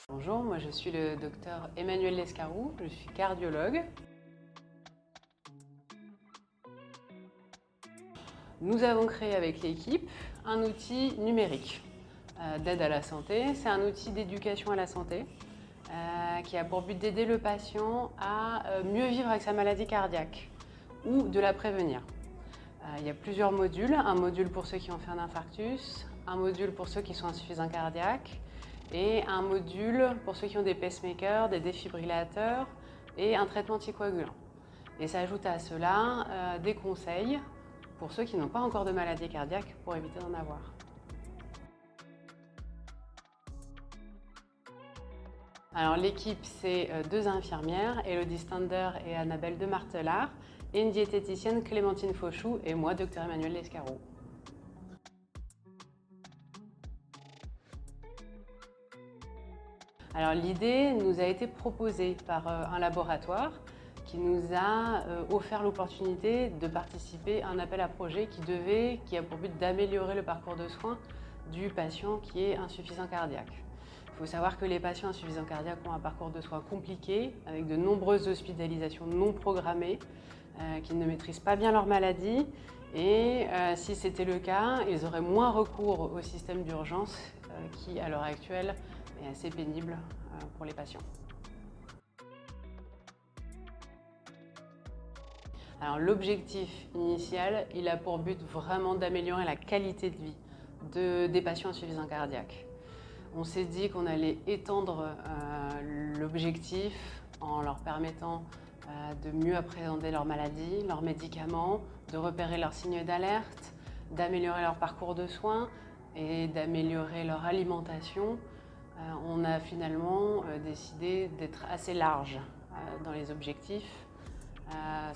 Bonjour, moi je suis le docteur Emmanuel Lescaroux, je suis cardiologue. Nous avons créé avec l'équipe un outil numérique d'aide à la santé. C'est un outil d'éducation à la santé qui a pour but d'aider le patient à mieux vivre avec sa maladie cardiaque ou de la prévenir. Il y a plusieurs modules, un module pour ceux qui ont fait un infarctus, un module pour ceux qui sont insuffisants cardiaques et un module pour ceux qui ont des pacemakers, des défibrillateurs et un traitement anticoagulant. Et s'ajoute à cela des conseils pour ceux qui n'ont pas encore de maladie cardiaque pour éviter d'en avoir. Alors l'équipe, c'est 2 infirmières, Elodie Stander et Annabelle de Martelard, et une diététicienne, Clémentine Fauchou, et moi, docteur Emmanuel Lescaroux. Alors l'idée nous a été proposée par un laboratoire qui nous a offert l'opportunité de participer à un appel à projet qui a pour but d'améliorer le parcours de soins du patient qui est insuffisant cardiaque. Il faut savoir que les patients insuffisants cardiaques ont un parcours de soins compliqué, avec de nombreuses hospitalisations non programmées, qu'ils ne maîtrisent pas bien leur maladie, et si c'était le cas, ils auraient moins recours au système d'urgence qui, à l'heure actuelle, est assez pénible pour les patients. Alors l'objectif initial, il a pour but vraiment d'améliorer la qualité de vie des patients insuffisants cardiaques. On s'est dit qu'on allait étendre l'objectif en leur permettant de mieux appréhender leur maladie, leurs médicaments, de repérer leurs signes d'alerte, d'améliorer leur parcours de soins et d'améliorer leur alimentation. On a finalement décidé d'être assez large dans les objectifs.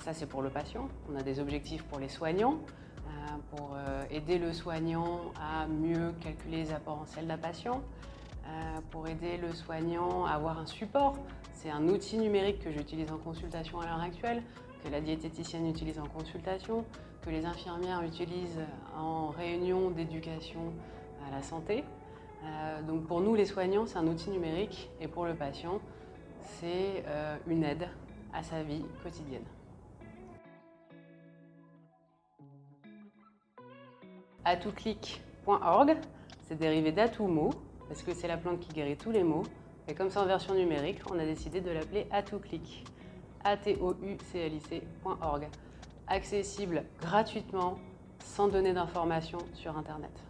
Ça, c'est pour le patient. On a des objectifs pour les soignants, pour aider le soignant à mieux calculer les apports en sel d'un patient, pour aider le soignant à avoir un support. C'est un outil numérique que j'utilise en consultation à l'heure actuelle, que la diététicienne utilise en consultation, que les infirmières utilisent en réunion d'éducation à la santé. Donc pour nous, les soignants, c'est un outil numérique, et pour le patient, c'est une aide à sa vie quotidienne. Atouklik.org, c'est dérivé d'Atoumo, parce que c'est la plante qui guérit tous les maux. Et comme c'est en version numérique, on a décidé de l'appeler Atouklik. ATOUCLIC.org. Accessible gratuitement, sans donner d'informations sur Internet.